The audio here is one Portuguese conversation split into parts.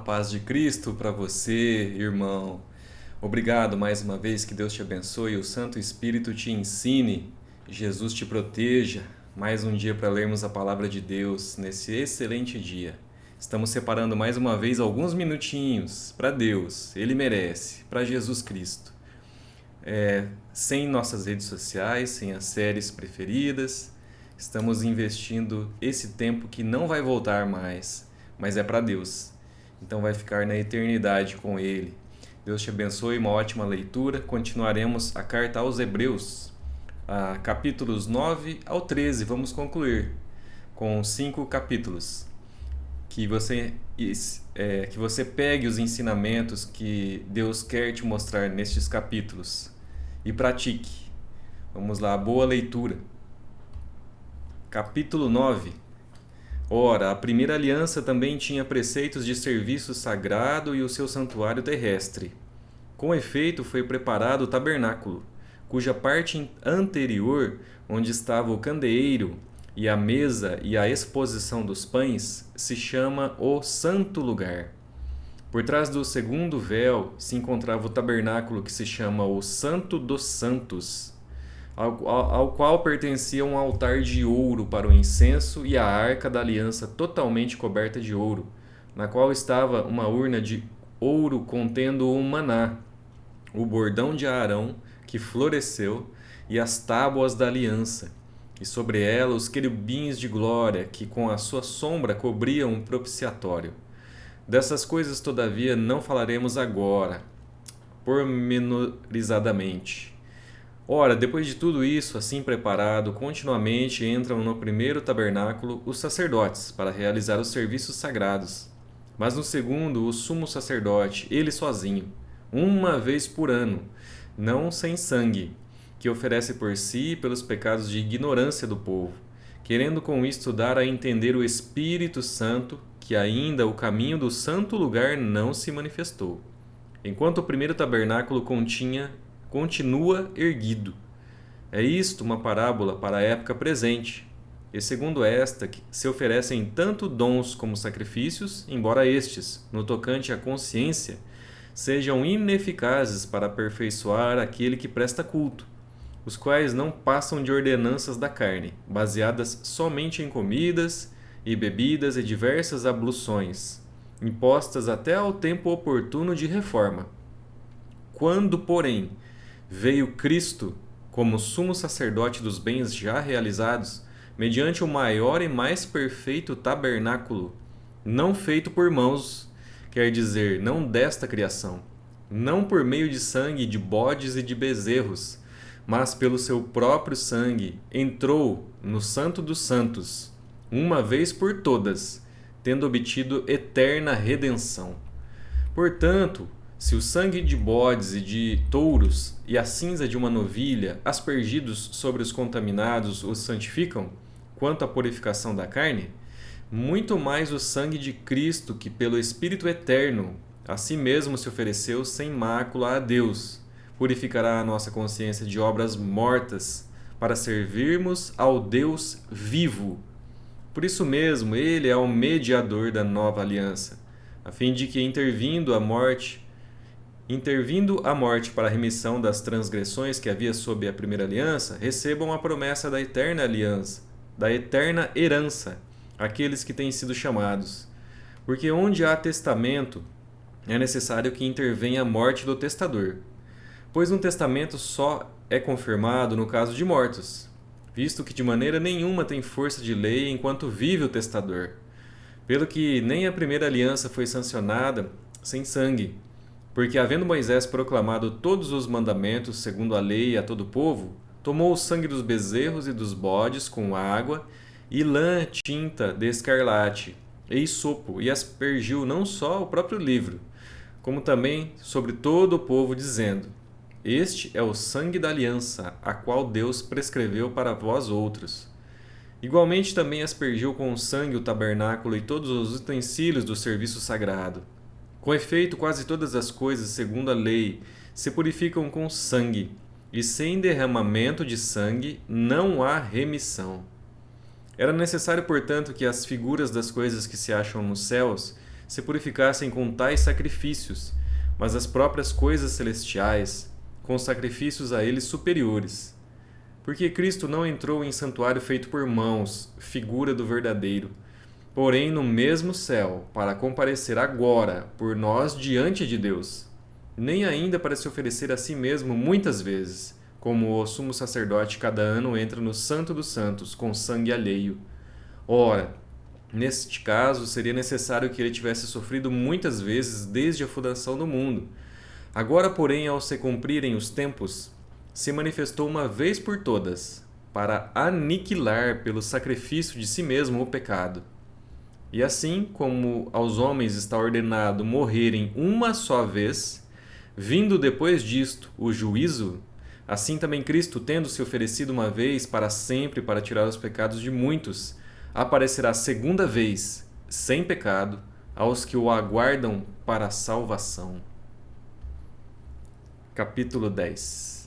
paz de Cristo para você, irmão. Obrigado mais uma vez, que Deus te abençoe, o Santo Espírito te ensine, Jesus te proteja. Mais um dia para lermos a palavra de Deus nesse excelente dia. Estamos separando mais uma vez alguns minutinhos para Deus, Ele merece, para Jesus Cristo. Sem nossas redes sociais, sem as séries preferidas, estamos investindo esse tempo que não vai voltar mais, mas é para Deus. Então vai ficar na eternidade com Ele. Deus te abençoe, uma ótima leitura. Continuaremos a carta aos Hebreus, capítulos 9 ao 13. Vamos concluir com 5 capítulos. Que você pegue os ensinamentos que Deus quer te mostrar nestes capítulos e pratique. Vamos lá, boa leitura. Capítulo 9. Ora, a primeira aliança também tinha preceitos de serviço sagrado e o seu santuário terrestre. Com efeito, foi preparado o tabernáculo, cuja parte anterior, onde estava o candeeiro e a mesa e a exposição dos pães, se chama o Santo Lugar. Por trás do segundo véu se encontrava o tabernáculo, que se chama o Santo dos Santos, ao qual pertencia um altar de ouro para o incenso e a arca da aliança totalmente coberta de ouro, na qual estava uma urna de ouro contendo o maná, o bordão de Arão que floresceu e as tábuas da aliança, e sobre ela os querubins de glória que com a sua sombra cobriam o propiciatório. Dessas coisas, todavia, não falaremos agora, pormenorizadamente. Ora, depois de tudo isso, assim preparado, continuamente entram no primeiro tabernáculo os sacerdotes para realizar os serviços sagrados. Mas no segundo, o sumo sacerdote, ele sozinho, uma vez por ano, não sem sangue, que oferece por si e pelos pecados de ignorância do povo, querendo com isto dar a entender o Espírito Santo que ainda o caminho do santo lugar não se manifestou, enquanto o primeiro tabernáculo continua erguido. É isto uma parábola para a época presente, e segundo esta se oferecem tanto dons como sacrifícios, embora estes, no tocante à consciência, sejam ineficazes para aperfeiçoar aquele que presta culto, os quais não passam de ordenanças da carne, baseadas somente em comidas e bebidas e diversas abluções, impostas até ao tempo oportuno de reforma. Quando, porém, veio Cristo como sumo sacerdote dos bens já realizados, mediante o maior e mais perfeito tabernáculo, não feito por mãos, quer dizer, não desta criação, não por meio de sangue de bodes e de bezerros, mas pelo seu próprio sangue, entrou no Santo dos Santos, uma vez por todas, tendo obtido eterna redenção. Portanto, se o sangue de bodes e de touros e a cinza de uma novilha, aspergidos sobre os contaminados, os santificam, quanto à purificação da carne, muito mais o sangue de Cristo, que pelo Espírito Eterno a si mesmo se ofereceu sem mácula a Deus, purificará a nossa consciência de obras mortas, para servirmos ao Deus vivo. Por isso mesmo, Ele é o mediador da nova aliança, a fim de que, intervindo a morte para a remissão das transgressões que havia sob a primeira aliança, recebam a promessa da eterna aliança, da eterna herança, aqueles que têm sido chamados. Porque onde há testamento, é necessário que intervenha a morte do testador, pois um testamento só é confirmado no caso de mortos, visto que de maneira nenhuma tem força de lei enquanto vive o testador. Pelo que nem a primeira aliança foi sancionada sem sangue, porque havendo Moisés proclamado todos os mandamentos segundo a lei a todo o povo, tomou o sangue dos bezerros e dos bodes com água e lã tinta de escarlate e hisopo, e aspergiu não só o próprio livro, como também sobre todo o povo, dizendo: Este é o sangue da aliança, a qual Deus prescreveu para vós outros. Igualmente também aspergiu com sangue o tabernáculo e todos os utensílios do serviço sagrado. Com efeito, quase todas as coisas, segundo a lei, se purificam com sangue, e sem derramamento de sangue não há remissão. Era necessário, portanto, que as figuras das coisas que se acham nos céus se purificassem com tais sacrifícios, mas as próprias coisas celestiais, com sacrifícios a eles superiores. Porque Cristo não entrou em santuário feito por mãos, figura do verdadeiro, porém no mesmo céu, para comparecer agora por nós diante de Deus, nem ainda para se oferecer a si mesmo muitas vezes, como o sumo sacerdote cada ano entra no Santo dos Santos com sangue alheio. Ora, neste caso, seria necessário que ele tivesse sofrido muitas vezes desde a fundação do mundo. Agora, porém, ao se cumprirem os tempos, se manifestou uma vez por todas, para aniquilar pelo sacrifício de si mesmo o pecado. E assim como aos homens está ordenado morrerem uma só vez, vindo depois disto o juízo, assim também Cristo, tendo se oferecido uma vez para sempre para tirar os pecados de muitos, aparecerá segunda vez, sem pecado, aos que o aguardam para a salvação. Capítulo 10.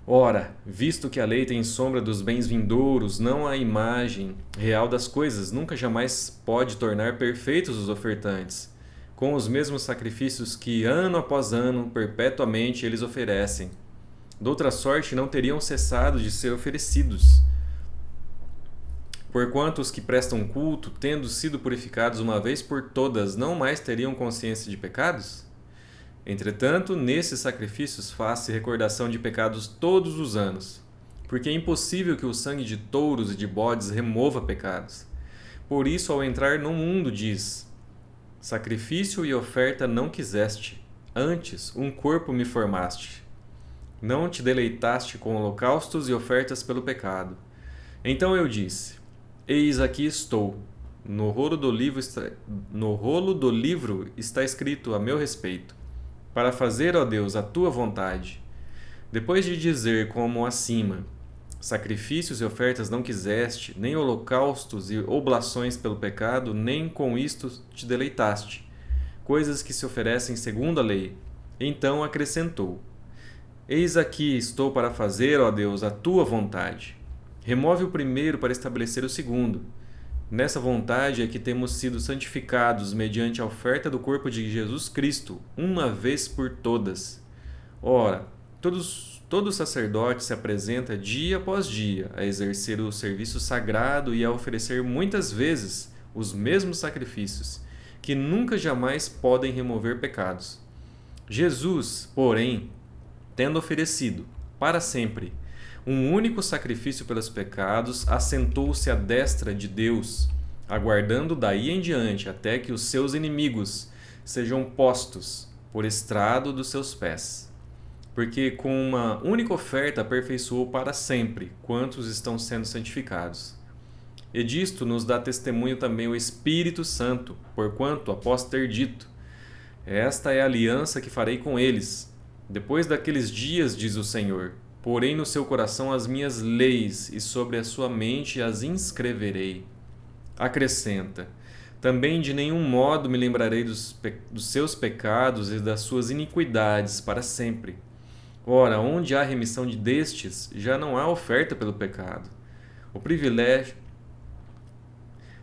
Ora, visto que a lei tem sombra dos bens vindouros, não a imagem real das coisas, nunca jamais pode tornar perfeitos os ofertantes, com os mesmos sacrifícios que, ano após ano, perpetuamente eles oferecem. Doutra sorte, não teriam cessado de ser oferecidos. Porquanto os que prestam culto, tendo sido purificados uma vez por todas, não mais teriam consciência de pecados? Entretanto, nesses sacrifícios faz-se recordação de pecados todos os anos, porque é impossível que o sangue de touros e de bodes remova pecados. Por isso, ao entrar no mundo, diz: sacrifício e oferta não quiseste, antes um corpo me formaste. Não te deleitaste com holocaustos e ofertas pelo pecado. Então eu disse: eis aqui estou. No rolo do livro está escrito a meu respeito, para fazer, ó Deus, a tua vontade. Depois de dizer como acima: sacrifícios e ofertas não quiseste, nem holocaustos e oblações pelo pecado, nem com isto te deleitaste, coisas que se oferecem segundo a lei. Então acrescentou: eis aqui estou para fazer, ó Deus, a tua vontade. Remove o primeiro para estabelecer o segundo. Nessa vontade é que temos sido santificados mediante a oferta do corpo de Jesus Cristo, uma vez por todas. Ora, todo sacerdote se apresenta dia após dia a exercer o serviço sagrado e a oferecer muitas vezes os mesmos sacrifícios, que nunca jamais podem remover pecados. Jesus, porém, tendo oferecido, para sempre, um único sacrifício pelos pecados, assentou-se à destra de Deus, aguardando daí em diante até que os seus inimigos sejam postos por estrado dos seus pés. Porque com uma única oferta aperfeiçoou para sempre quantos estão sendo santificados. E disto nos dá testemunho também o Espírito Santo, porquanto, após ter dito: esta é a aliança que farei com eles. Depois daqueles dias, diz o Senhor, porém no seu coração as minhas leis, e sobre a sua mente as inscreverei. Acrescenta: também de nenhum modo me lembrarei dos seus pecados e das suas iniquidades para sempre. Ora, onde há remissão destes, já não há oferta pelo pecado. O privilégio.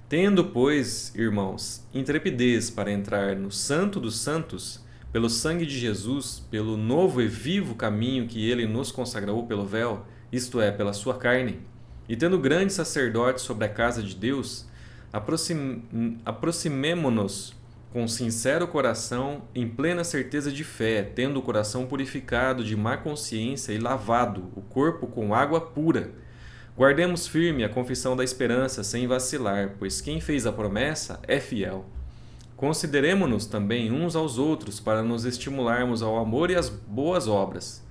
Tendo, pois, irmãos, intrepidez para entrar no Santo dos Santos, pelo sangue de Jesus, pelo novo e vivo caminho que ele nos consagrou pelo véu, isto é, pela sua carne, e tendo grande sacerdote sobre a casa de Deus, aproximemo-nos com sincero coração, em plena certeza de fé, tendo o coração purificado de má consciência e lavado o corpo com água pura. Guardemos firme a confissão da esperança sem vacilar, pois quem fez a promessa é fiel. Consideremo-nos também uns aos outros para nos estimularmos ao amor e às boas obras.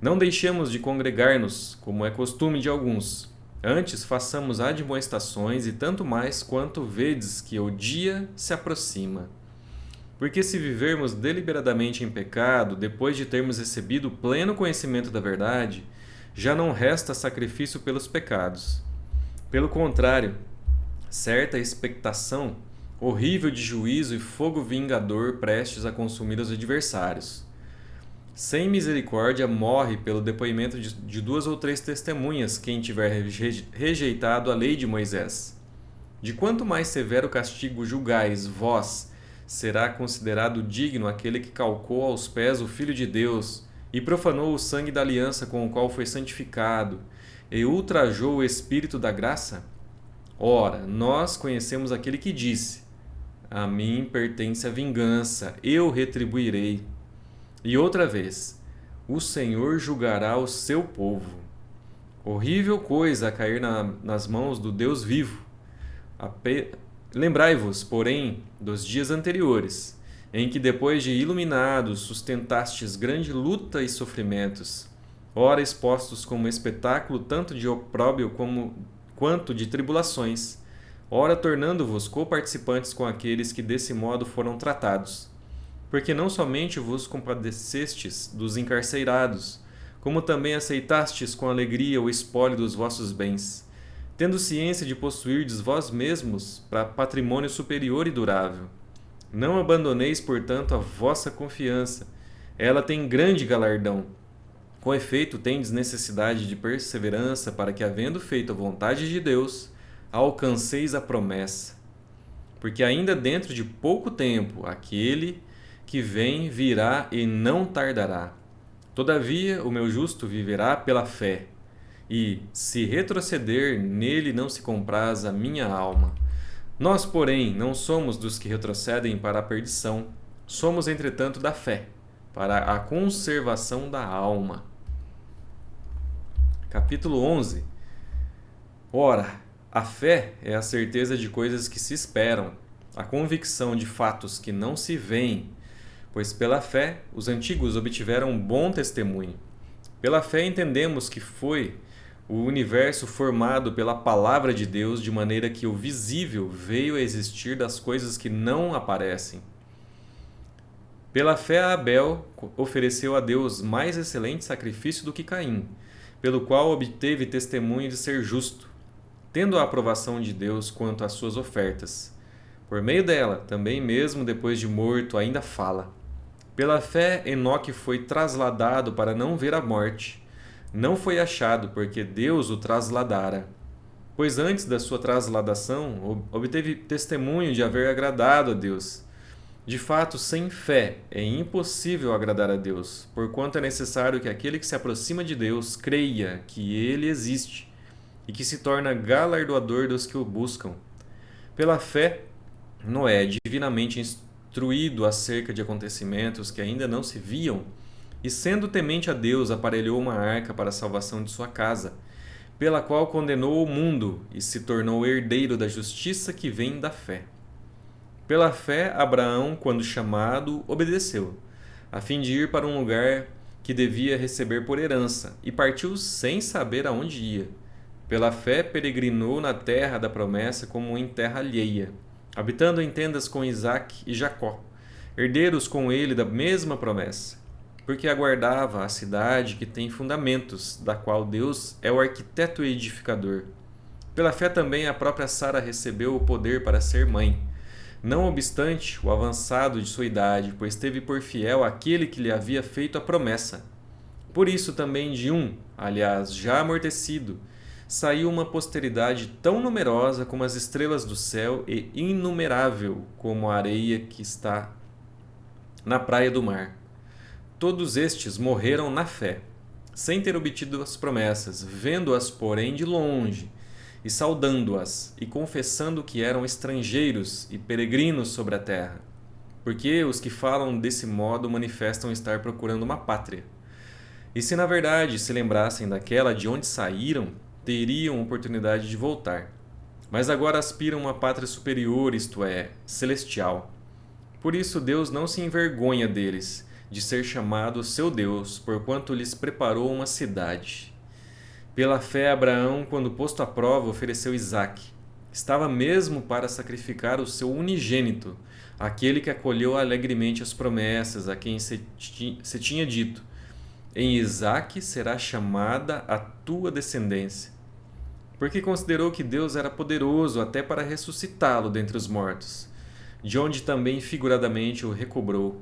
Não deixemos de congregar-nos, como é costume de alguns. Antes façamos admoestações, e tanto mais quanto vedes que o dia se aproxima. Porque se vivermos deliberadamente em pecado, depois de termos recebido pleno conhecimento da verdade, já não resta sacrifício pelos pecados. Pelo contrário, certa expectação horrível de juízo e fogo vingador prestes a consumir os adversários. Sem misericórdia morre pelo depoimento de 2 ou 3 testemunhas quem tiver rejeitado a lei de Moisés. De quanto mais severo castigo julgais vós, será considerado digno aquele que calcou aos pés o Filho de Deus e profanou o sangue da aliança com o qual foi santificado e ultrajou o Espírito da graça? Ora, nós conhecemos aquele que disse: a mim pertence a vingança, eu retribuirei. E outra vez: o Senhor julgará o seu povo. Horrível coisa a cair nas mãos do Deus vivo. Lembrai-vos, porém, dos dias anteriores, em que, depois de iluminados, sustentastes grande luta e sofrimentos, ora expostos como espetáculo tanto de opróbrio quanto de tribulações, ora tornando-vos coparticipantes com aqueles que desse modo foram tratados. Porque não somente vos compadecestes dos encarcerados, como também aceitastes com alegria o espólio dos vossos bens, tendo ciência de possuirdes vós mesmos para patrimônio superior e durável. Não abandoneis, portanto, a vossa confiança. Ela tem grande galardão. Com efeito, tendes necessidade de perseverança para que, havendo feito a vontade de Deus, alcanceis a promessa. Porque ainda dentro de pouco tempo, aquele que vem virá e não tardará. Todavia, o meu justo viverá pela fé. E, se retroceder, nele não se compraz a minha alma. Nós, porém, não somos dos que retrocedem para a perdição. Somos, entretanto, da fé, para a conservação da alma. Capítulo 11. Ora, a fé é a certeza de coisas que se esperam, a convicção de fatos que não se veem, pois pela fé os antigos obtiveram bom testemunho. Pela fé entendemos que foi o universo formado pela palavra de Deus, de maneira que o visível veio a existir das coisas que não aparecem. Pela fé Abel ofereceu a Deus mais excelente sacrifício do que Caim, pelo qual obteve testemunho de ser justo, tendo a aprovação de Deus quanto às suas ofertas. Por meio dela, também mesmo depois de morto, ainda fala. Pela fé Enoque foi trasladado para não ver a morte. Não foi achado, porque Deus o trasladara. Pois antes da sua trasladação, obteve testemunho de haver agradado a Deus. De fato, sem fé é impossível agradar a Deus, porquanto é necessário que aquele que se aproxima de Deus creia que Ele existe e que se torna galardoador dos que o buscam. Pela fé, Noé, divinamente instruído acerca de acontecimentos que ainda não se viam, e sendo temente a Deus, aparelhou uma arca para a salvação de sua casa, pela qual condenou o mundo e se tornou herdeiro da justiça que vem da fé. Pela fé, Abraão, quando chamado, obedeceu, a fim de ir para um lugar que devia receber por herança, e partiu sem saber aonde ia. Pela fé, peregrinou na terra da promessa como em terra alheia, habitando em tendas com Isaque e Jacó, herdeiros com ele da mesma promessa, porque aguardava a cidade que tem fundamentos, da qual Deus é o arquiteto e edificador. Pela fé também a própria Sara recebeu o poder para ser mãe, não obstante o avançado de sua idade, pois teve por fiel aquele que lhe havia feito a promessa. Por isso também de um, aliás, já amortecido, saiu uma posteridade tão numerosa como as estrelas do céu e inumerável como a areia que está na praia do mar. Todos estes morreram na fé, sem ter obtido as promessas, vendo-as, porém, de longe, e saudando-as, e confessando que eram estrangeiros e peregrinos sobre a terra. Porque os que falam desse modo manifestam estar procurando uma pátria. E se na verdade se lembrassem daquela de onde saíram, teriam oportunidade de voltar. Mas agora aspiram a uma pátria superior, isto é, celestial. Por isso Deus não se envergonha deles, de ser chamado seu Deus, porquanto lhes preparou uma cidade. Pela fé, Abraão, quando posto à prova, ofereceu Isaque. Estava mesmo para sacrificar o seu unigênito, aquele que acolheu alegremente as promessas, a quem se tinha dito: em Isaque será chamada a tua descendência. Porque considerou que Deus era poderoso até para ressuscitá-lo dentre os mortos, de onde também figuradamente o recobrou.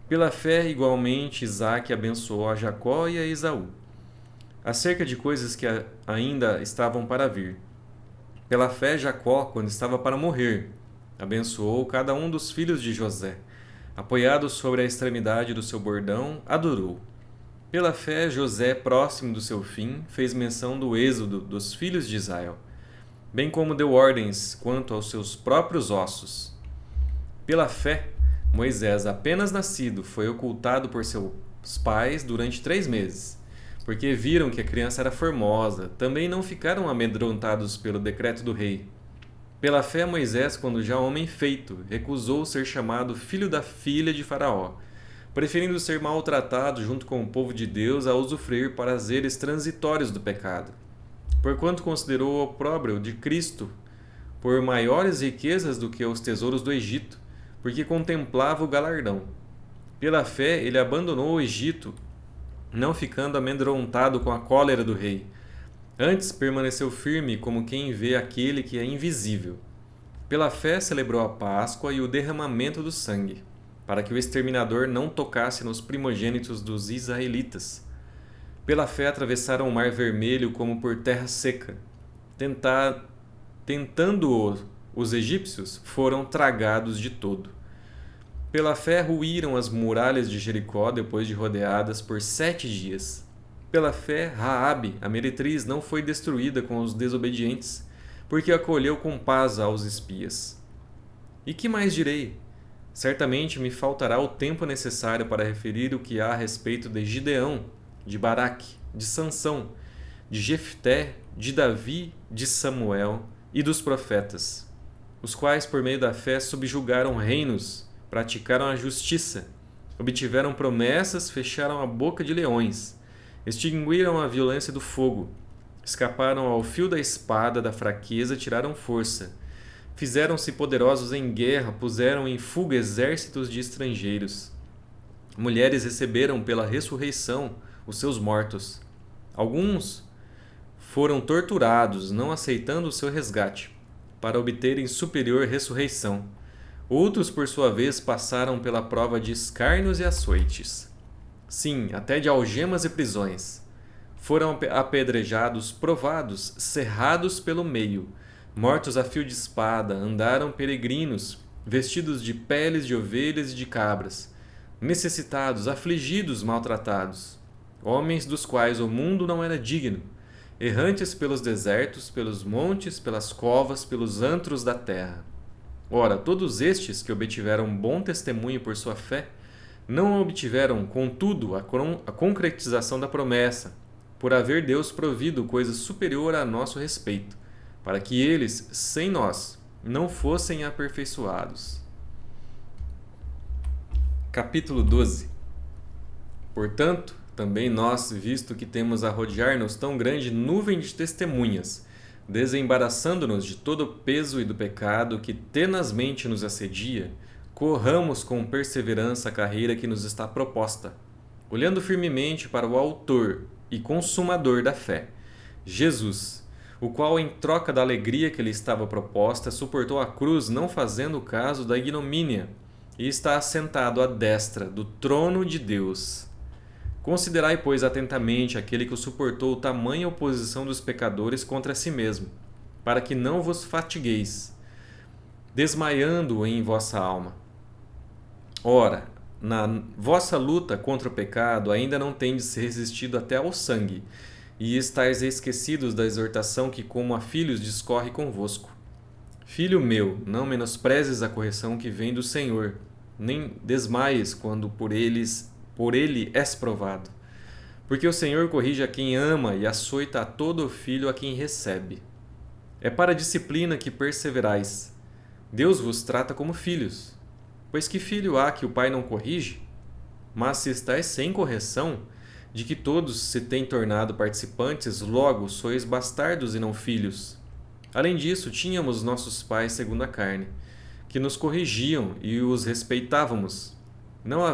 Pela fé, igualmente, Isaque abençoou a Jacó e a Esaú, acerca de coisas que ainda estavam para vir. Pela fé, Jacó, quando estava para morrer, abençoou cada um dos filhos de José. Apoiado sobre a extremidade do seu bordão, adorou. Pela fé, José, próximo do seu fim, fez menção do êxodo dos filhos de Israel, bem como deu ordens quanto aos seus próprios ossos. Pela fé, Moisés, apenas nascido, foi ocultado por seus pais durante 3 meses, porque viram que a criança era formosa. Também não ficaram amedrontados pelo decreto do rei. Pela fé, Moisés, quando já homem feito, recusou ser chamado filho da filha de Faraó, preferindo ser maltratado junto com o povo de Deus a usufruir prazeres transitórios do pecado, porquanto considerou o opróbrio de Cristo por maiores riquezas do que os tesouros do Egito, porque contemplava o galardão. Pela fé, ele abandonou o Egito, não ficando amedrontado com a cólera do rei. Antes permaneceu firme como quem vê aquele que é invisível. Pela fé celebrou a Páscoa e o derramamento do sangue, para que o exterminador não tocasse nos primogênitos dos israelitas. Pela fé atravessaram o mar vermelho como por terra seca. Tentando os egípcios, foram tragados de todo. Pela fé ruíram as muralhas de Jericó depois de rodeadas por 7 dias. Pela fé, Raabe, a meretriz, não foi destruída com os desobedientes, porque acolheu com paz aos espias. E que mais direi? Certamente me faltará o tempo necessário para referir o que há a respeito de Gideão, de Baraque, de Sansão, de Jefté, de Davi, de Samuel e dos profetas, os quais por meio da fé subjugaram reinos, praticaram a justiça, obtiveram promessas, fecharam a boca de leões, extinguiram a violência do fogo, escaparam ao fio da espada, da fraqueza tiraram força, fizeram-se poderosos em guerra, puseram em fuga exércitos de estrangeiros. Mulheres receberam pela ressurreição os seus mortos. Alguns foram torturados, não aceitando o seu resgate, para obterem superior ressurreição. Outros, por sua vez, passaram pela prova de escárnios e açoites. Sim, até de algemas e prisões. Foram apedrejados, provados, cerrados pelo meio, mortos a fio de espada, andaram peregrinos, vestidos de peles de ovelhas e de cabras, necessitados, afligidos, maltratados, homens dos quais o mundo não era digno, errantes pelos desertos, pelos montes, pelas covas, pelos antros da terra. Ora, todos estes que obtiveram bom testemunho por sua fé, não obtiveram, contudo, a concretização da promessa, por haver Deus provido coisa superior a nosso respeito, para que eles, sem nós, não fossem aperfeiçoados. Capítulo 12. Portanto, também nós, visto que temos a rodear-nos tão grande nuvem de testemunhas, desembaraçando-nos de todo o peso e do pecado que tenazmente nos assedia, corramos com perseverança a carreira que nos está proposta, olhando firmemente para o Autor e Consumador da fé, Jesus, o qual, em troca da alegria que lhe estava proposta, suportou a cruz, não fazendo caso da ignomínia, e está assentado à destra do trono de Deus. Considerai, pois, atentamente aquele que suportou tamanha oposição dos pecadores contra si mesmo, para que não vos fatigueis, desmaiando em vossa alma. Ora, na vossa luta contra o pecado ainda não tendes resistido até ao sangue, e estáis esquecidos da exortação que, como a filhos, discorre convosco. Filho meu, não menosprezes a correção que vem do Senhor, nem desmaies quando por ele és provado. Porque o Senhor corrige a quem ama e açoita a todo filho a quem recebe. É para a disciplina que perseverais. Deus vos trata como filhos. Pois que filho há que o pai não corrige? Mas se estáis sem correção, de que todos se têm tornado participantes, logo sois bastardos e não filhos. Além disso, tínhamos nossos pais segundo a carne, que nos corrigiam e os respeitávamos. Não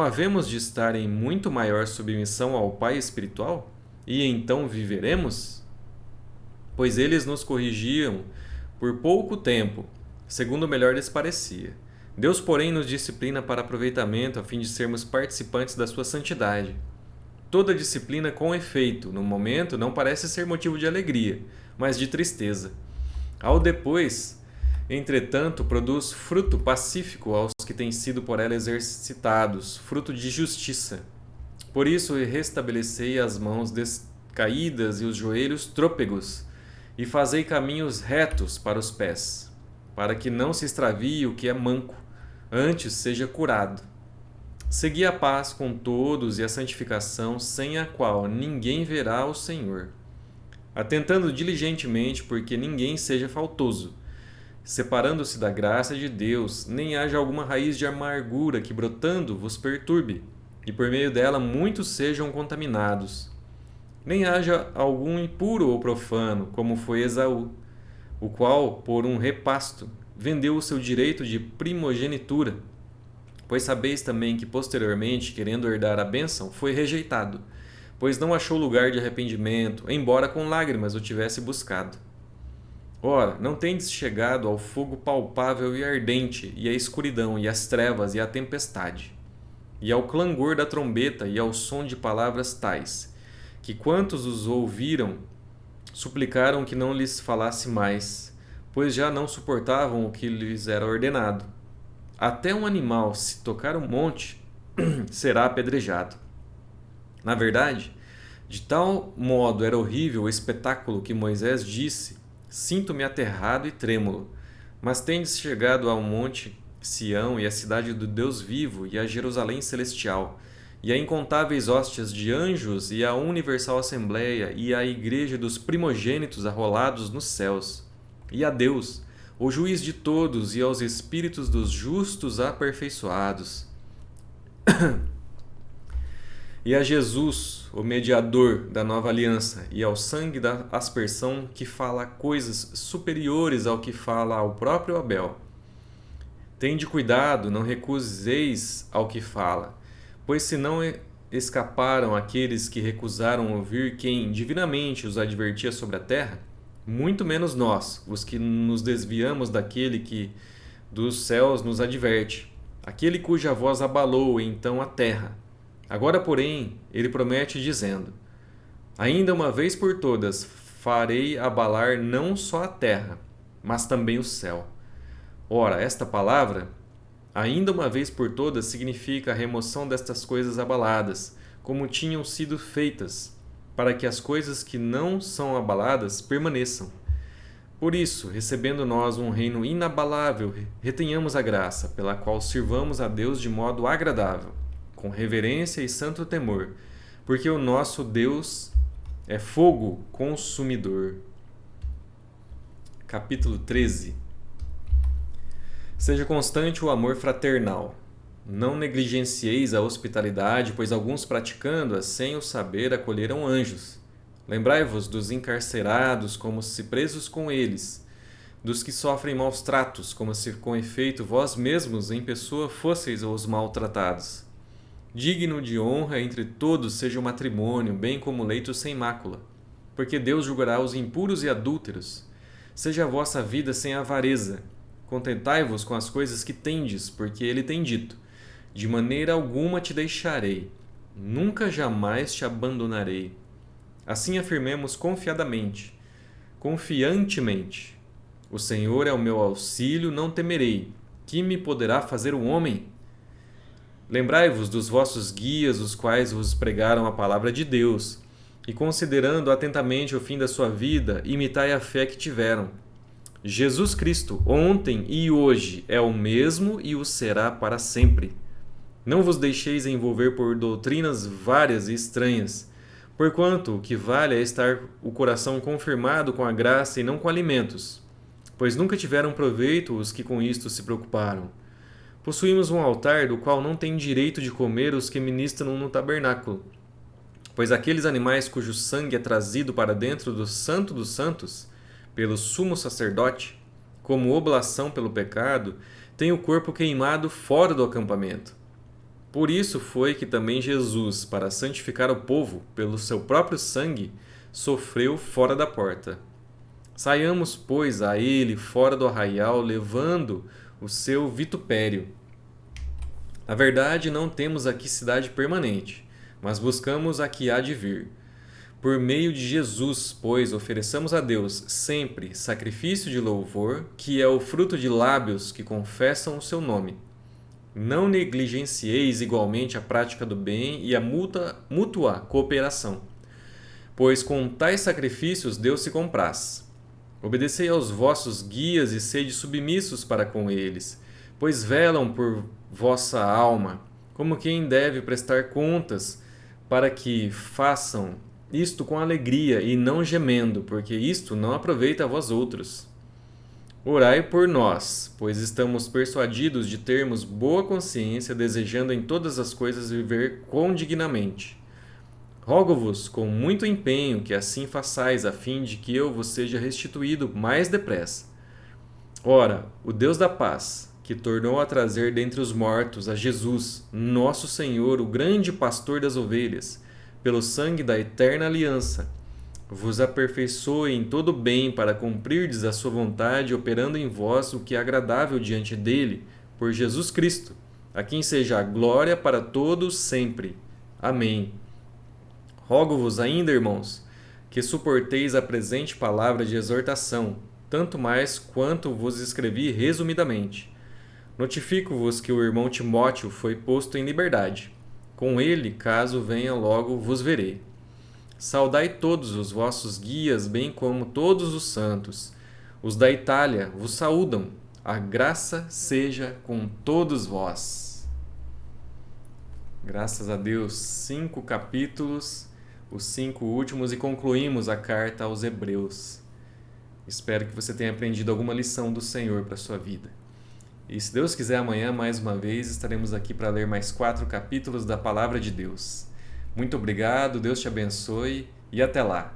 havemos de estar em muito maior submissão ao Pai espiritual? E então viveremos? Pois eles nos corrigiam por pouco tempo, segundo melhor lhes parecia. Deus, porém, nos disciplina para aproveitamento, a fim de sermos participantes da sua santidade. Toda disciplina com efeito, no momento, não parece ser motivo de alegria, mas de tristeza. Ao depois, entretanto, produz fruto pacífico aos que têm sido por ela exercitados, fruto de justiça. Por isso restabelecei as mãos descaídas e os joelhos trôpegos, e fazei caminhos retos para os pés, para que não se extravie o que é manco, antes seja curado. Segui a paz com todos e a santificação, sem a qual ninguém verá o Senhor. Atentando diligentemente, porque ninguém seja faltoso, separando-se da graça de Deus, nem haja alguma raiz de amargura que brotando vos perturbe, e por meio dela muitos sejam contaminados. Nem haja algum impuro ou profano, como foi Esaú, o qual, por um repasto, vendeu o seu direito de primogenitura. Pois sabeis também que posteriormente, querendo herdar a bênção, foi rejeitado, pois não achou lugar de arrependimento, embora com lágrimas o tivesse buscado. Ora, não tendes chegado ao fogo palpável e ardente, e à escuridão, e às trevas, e à tempestade, e ao clangor da trombeta, e ao som de palavras tais, que quantos os ouviram, suplicaram que não lhes falasse mais, pois já não suportavam o que lhes era ordenado. Até um animal, se tocar um monte, será apedrejado. Na verdade, de tal modo era horrível o espetáculo que Moisés disse: sinto-me aterrado e trêmulo. Mas tendes chegado ao monte Sião e à cidade do Deus vivo e a Jerusalém celestial, e a incontáveis hóstias de anjos e a universal assembleia e a igreja dos primogênitos arrolados nos céus, e a Deus, o juiz de todos, e aos espíritos dos justos aperfeiçoados, e a Jesus, o mediador da nova aliança, e ao sangue da aspersão que fala coisas superiores ao que fala ao próprio Abel. Tende cuidado, não recuseis ao que fala, pois se não escaparam aqueles que recusaram ouvir quem divinamente os advertia sobre a terra, muito menos nós, os que nos desviamos daquele que dos céus nos adverte, aquele cuja voz abalou então a terra. Agora, porém, ele promete dizendo: ainda uma vez por todas farei abalar não só a terra, mas também o céu. Ora, esta palavra, ainda uma vez por todas, significa a remoção destas coisas abaladas, como tinham sido feitas, para que as coisas que não são abaladas permaneçam. Por isso, recebendo nós um reino inabalável, retenhamos a graça, pela qual sirvamos a Deus de modo agradável, com reverência e santo temor, porque o nosso Deus é fogo consumidor. Capítulo 13. Seja constante o amor fraternal. Não negligencieis a hospitalidade, pois alguns praticando-a sem o saber acolheram anjos. Lembrai-vos dos encarcerados, como se presos com eles, dos que sofrem maus tratos, como se com efeito vós mesmos em pessoa fosseis os maltratados. Digno de honra entre todos seja o matrimônio, bem como o leito sem mácula, porque Deus julgará os impuros e adúlteros. Seja a vossa vida sem avareza. Contentai-vos com as coisas que tendes, porque ele tem dito: de maneira alguma te deixarei, nunca jamais te abandonarei. Assim afirmemos confiantemente: o Senhor é o meu auxílio, não temerei. Que me poderá fazer o homem? Lembrai-vos dos vossos guias, os quais vos pregaram a palavra de Deus, e considerando atentamente o fim da sua vida, imitai a fé que tiveram. Jesus Cristo, ontem e hoje, é o mesmo e o será para sempre. Não vos deixeis envolver por doutrinas várias e estranhas, porquanto o que vale é estar o coração confirmado com a graça e não com alimentos, pois nunca tiveram proveito os que com isto se preocuparam. Possuímos um altar do qual não têm direito de comer os que ministram no tabernáculo, pois aqueles animais cujo sangue é trazido para dentro do Santo dos Santos pelo sumo sacerdote, como oblação pelo pecado, têm o corpo queimado fora do acampamento. Por isso foi que também Jesus, para santificar o povo pelo seu próprio sangue, sofreu fora da porta. Saiamos, pois, a ele fora do arraial, levando o seu vitupério. Na verdade, não temos aqui cidade permanente, mas buscamos a que há de vir. Por meio de Jesus, pois, ofereçamos a Deus sempre sacrifício de louvor, que é o fruto de lábios que confessam o seu nome. Não negligencieis igualmente a prática do bem e a mútua cooperação, pois com tais sacrifícios Deus se compraz. Obedecei aos vossos guias e sede submissos para com eles, pois velam por vossa alma, como quem deve prestar contas, para que façam isto com alegria e não gemendo, porque isto não aproveita a vós outros. Orai por nós, pois estamos persuadidos de termos boa consciência, desejando em todas as coisas viver condignamente. Rogo-vos com muito empenho que assim façais, a fim de que eu vos seja restituído mais depressa. Ora, o Deus da paz, que tornou a trazer dentre os mortos a Jesus, nosso Senhor, o grande pastor das ovelhas, pelo sangue da eterna aliança, vos aperfeiçoe em todo bem para cumprirdes a sua vontade, operando em vós o que é agradável diante dele, por Jesus Cristo, a quem seja a glória para todos sempre. Amém. Rogo-vos ainda, irmãos, que suporteis a presente palavra de exortação, tanto mais quanto vos escrevi resumidamente. Notifico-vos que o irmão Timóteo foi posto em liberdade. Com ele, caso venha logo, vos verei. Saudai todos os vossos guias, bem como todos os santos. Os da Itália vos saúdam. A graça seja com todos vós. Graças a Deus, 5 capítulos, os 5 últimos, e concluímos a carta aos Hebreus. Espero que você tenha aprendido alguma lição do Senhor para a sua vida. E se Deus quiser, amanhã, mais uma vez, estaremos aqui para ler mais 4 capítulos da Palavra de Deus. Muito obrigado, Deus te abençoe e até lá!